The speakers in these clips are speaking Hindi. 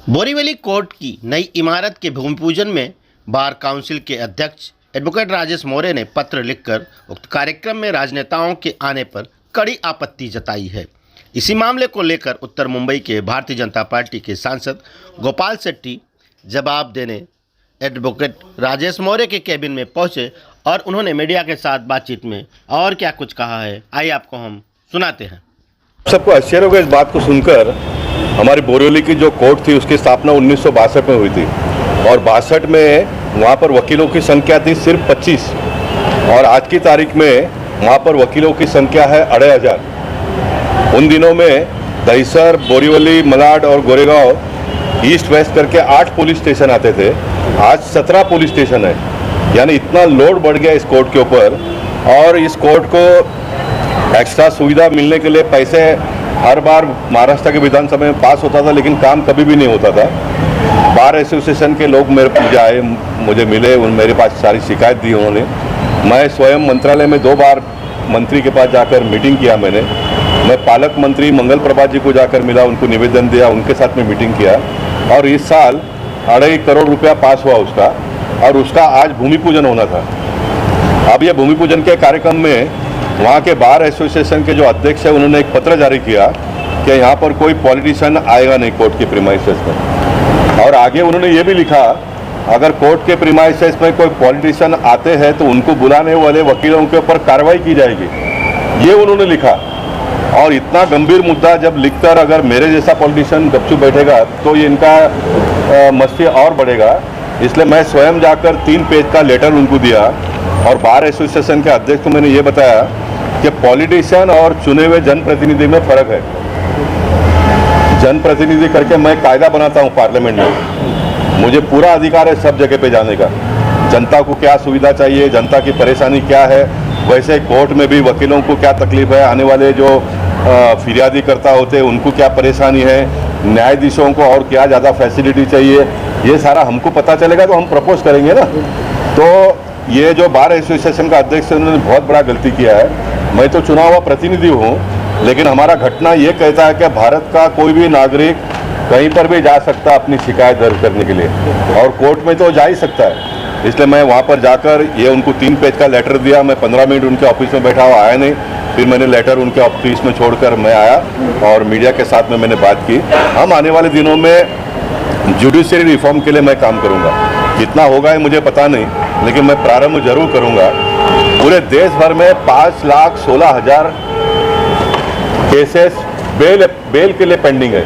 बोरीवली कोर्ट की नई इमारत के भूमि पूजन में बार काउंसिल के अध्यक्ष एडवोकेट राजेश मौर्य ने पत्र लिखकर उक्त कार्यक्रम में राजनेताओं के आने पर कड़ी आपत्ति जताई है। इसी मामले को लेकर उत्तर मुंबई के भारतीय जनता पार्टी के सांसद गोपाल शेट्टी जवाब देने एडवोकेट राजेश मौर्य के केबिन में पहुंचे और उन्होंने मीडिया के साथ बातचीत में और क्या कुछ कहा है, आइए आपको हम सुनाते हैं। सबको आश्चर्य होगा इस बात को सुनकर। हमारी बोरीवली की जो कोर्ट थी उसकी स्थापना 1962 में हुई थी और 62 में वहाँ पर वकीलों की संख्या थी सिर्फ 25 और आज की तारीख में वहाँ पर वकीलों की संख्या है 2500। उन दिनों में दहिसर, बोरीवली, मलाड और गोरेगांव ईस्ट वेस्ट करके 8 पुलिस स्टेशन आते थे। आज 17 पुलिस स्टेशन है, यानी इतना लोड बढ़ गया इस कोर्ट के ऊपर। और इस कोर्ट को एक्स्ट्रा सुविधा मिलने के लिए पैसे हर बार महाराष्ट्र के विधानसभा में पास होता था, लेकिन काम कभी भी नहीं होता था। बार एसोसिएशन के लोग मेरे पास आए, मुझे मिले, मेरे पास सारी शिकायत दी उन्होंने। मैं स्वयं मंत्रालय में 2 बार मंत्री के पास जाकर मीटिंग किया। मैं पालक मंत्री मंगल प्रभात जी को जाकर मिला, उनको निवेदन दिया, उनके साथ में मीटिंग किया और इस साल 2.5 करोड़ रुपया पास हुआ उसका, और उसका आज भूमि पूजन होना था। अब ये भूमि पूजन के कार्यक्रम में वहाँ के बार एसोसिएशन के जो अध्यक्ष है उन्होंने एक पत्र जारी किया कि यहाँ पर कोई पॉलिटिशियन आएगा नहीं कोर्ट के प्रीमाइसेस में। और आगे उन्होंने ये भी लिखा, अगर कोर्ट के प्रीमाइसेस में कोई पॉलिटिशियन आते हैं तो उनको बुलाने वाले वकीलों के ऊपर कार्रवाई की जाएगी, ये उन्होंने लिखा। और इतना गंभीर मुद्दा जब लिखकर अगर मेरे जैसा पॉलिटिशियन गपचुप बैठेगा तो ये इनका मस्ती और बढ़ेगा। इसलिए मैं स्वयं जाकर 3 पेज का लेटर उनको दिया और बार एसोसिएशन के अध्यक्ष को मैंने ये बताया कि पॉलिटिशियन और चुने हुए जनप्रतिनिधि में फर्क है। जनप्रतिनिधि करके मैं कायदा बनाता हूँ पार्लियामेंट में, मुझे पूरा अधिकार है सब जगह पे जाने का। जनता को क्या सुविधा चाहिए, जनता की परेशानी क्या है, वैसे कोर्ट में भी वकीलों को क्या तकलीफ है, आने वाले जो फिरियादी करता होते हैं उनको क्या परेशानी है, न्यायाधीशों को और क्या ज़्यादा फैसिलिटी चाहिए, ये सारा हमको पता चलेगा तो हम प्रपोज करेंगे ना। तो ये जो बार एसोसिएशन का अध्यक्ष है उन्होंने बहुत बड़ा गलती किया है। मैं तो चुना हुआ प्रतिनिधि हूँ, लेकिन हमारा घटना ये कहता है कि भारत का कोई भी नागरिक कहीं पर भी जा सकता है अपनी शिकायत दर्ज करने के लिए, और कोर्ट में तो जा ही सकता है। इसलिए मैं वहाँ पर जाकर ये उनको 3 पेज का लेटर दिया। मैं 15 मिनट उनके ऑफिस में बैठा हुआ, आया नहीं। फिर मैंने लेटर उनके ऑफिस में छोड़कर मैं आया और मीडिया के साथ में मैंने बात की। हम आने वाले दिनों में जुडिशरी रिफॉर्म के लिए मैं काम करूँगा। कितना होगा ये मुझे पता नहीं, लेकिन मैं प्रारंभ जरूर करूँगा। पूरे देश भर में 5,16,000 केसेस बेल के लिए पेंडिंग है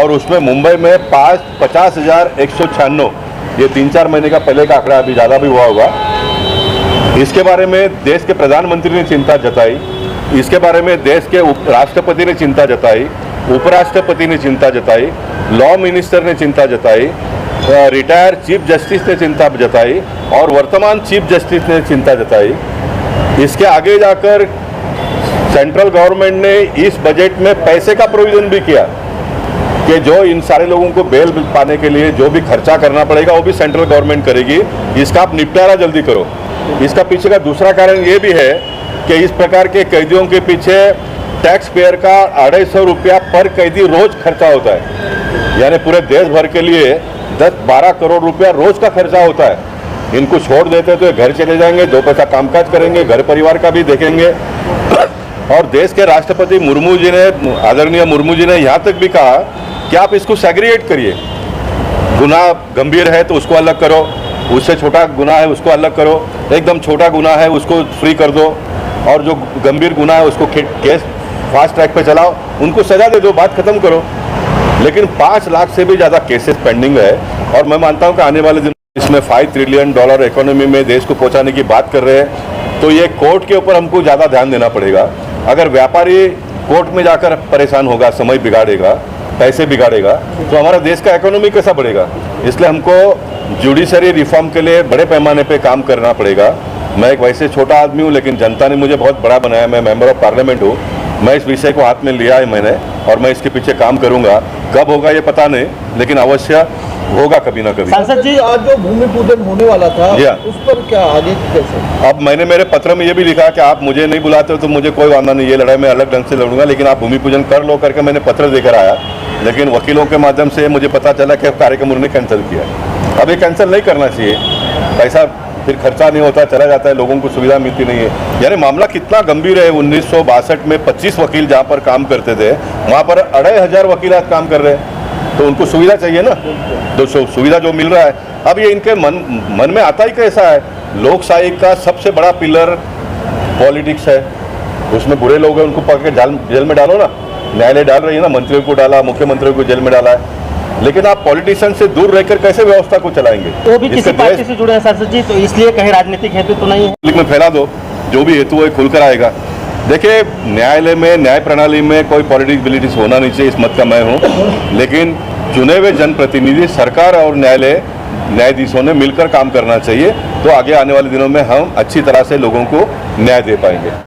और उसमें मुंबई में 50,196, ये 3-4 महीने का पहले का आंकड़ा, अभी ज़्यादा भी हुआ होगा। इसके बारे में देश के प्रधानमंत्री ने चिंता जताई, इसके बारे में देश के राष्ट्रपति ने चिंता जताई, उपराष्ट्रपति ने चिंता जताई, लॉ मिनिस्टर ने चिंता जताई, रिटायर चीफ जस्टिस ने चिंता जताई और वर्तमान चीफ जस्टिस ने चिंता जताई। इसके आगे जाकर सेंट्रल गवर्नमेंट ने इस बजट में पैसे का प्रोविजन भी किया कि जो इन सारे लोगों को बेल पाने के लिए जो भी खर्चा करना पड़ेगा वो भी सेंट्रल गवर्नमेंट करेगी। इसका आप निपटारा जल्दी करो। इसका पीछे का दूसरा कारण ये भी है कि इस प्रकार के कैदियों के पीछे टैक्स पेयर का 250 रुपया पर कैदी रोज खर्चा होता है, यानी पूरे देश भर के लिए 10-12 करोड़ रुपया रोज का खर्चा होता है। इनको छोड़ देते तो ये घर चले जाएंगे, 2 पैसा कामकाज करेंगे, घर परिवार का भी देखेंगे। और देश के राष्ट्रपति मुर्मू जी ने, आदरणीय मुर्मू जी ने यहाँ तक भी कहा कि आप इसको सेग्रीगेट करिए। गुनाह गंभीर है तो उसको अलग करो, उससे छोटा गुनाह है उसको अलग करो, एकदम छोटा गुनाह है उसको फ्री कर दो, और जो गंभीर गुनाह है उसको केस फास्ट ट्रैक पे चलाओ, उनको सजा दे दो, बात खत्म करो। लेकिन 5 लाख से भी ज़्यादा केसेस पेंडिंग है और मैं मानता हूँ कि आने वाले दिन इसमें $5 ट्रिलियन इकोनॉमी में देश को पहुँचाने की बात कर रहे हैं, तो ये कोर्ट के ऊपर हमको ज़्यादा ध्यान देना पड़ेगा। अगर व्यापारी कोर्ट में जाकर परेशान होगा, समय बिगाड़ेगा, पैसे बिगाड़ेगा, तो हमारा देश का इकोनॉमी कैसा बढ़ेगा। इसलिए हमको जुडिशरी रिफॉर्म के लिए बड़े पैमाने पे काम करना पड़ेगा। मैं एक वैसे छोटा आदमी हूँ, लेकिन जनता ने मुझे बहुत बड़ा बनाया। मैं मेंबर ऑफ पार्लियामेंट हूँ, मैं इस विषय को हाथ में लिया है मैंने, और मैं इसके पीछे काम करूँगा। कब होगा ये पता नहीं, लेकिन अवश्य होगा कभी ना कभी। सांसद जी, आज जो भूमि पूजन होने वाला था उस पर क्या आगे कैसे? अब मैंने मेरे पत्र में ये भी लिखा कि आप मुझे नहीं बुलाते हो तो मुझे कोई वादा नहीं, ये लड़ाई मैं अलग ढंग से लड़ूंगा, लेकिन आप भूमि पूजन कर लो करके मैंने पत्र देकर आया। लेकिन वकीलों के माध्यम से मुझे पता चला कि कार्यक्रम उन्होंने कैंसिल किया है। अब ये कैंसिल नहीं करना चाहिए, पैसा फिर खर्चा नहीं होता, चला जाता है, लोगों को सुविधा मिलती नहीं है। यानी मामला कितना गंभीर है। 1962 में 25 वकील जहाँ पर काम करते थे वहाँ पर 2500 वकील आज काम कर रहे हैं, तो उनको सुविधा चाहिए ना, तो सुविधा जो मिल रहा है। अब ये इनके मन में आता ही कैसा है, लोकशाही का सबसे बड़ा पिलर पॉलिटिक्स है, उसमें बुरे लोग हैं उनको पकड़ के जेल में डालो ना, न्यायालय डाल रही है ना, मंत्रियों को डाला, मुख्यमंत्रियों को जेल में डाला है, लेकिन आप पॉलिटिशियन से दूर रहकर कैसे व्यवस्था को चलाएंगे? वो भी किसी पार्टी से जुड़े हैं सांसद जी, तो इसलिए कहीं राजनीतिक हेतु तो नहीं है। पब्लिक में फैला दो, जो भी हेतु है खुलकर आएगा। देखिए, न्यायालय में, न्याय प्रणाली में कोई पॉलिटिक्स होना नहीं चाहिए, इस मत का मैं हूँ, लेकिन चुने हुए जनप्रतिनिधि, सरकार और न्यायाधीशों ने मिलकर काम करना चाहिए, तो आगे आने वाले दिनों में हम अच्छी तरह से लोगों को न्याय दे पाएंगे।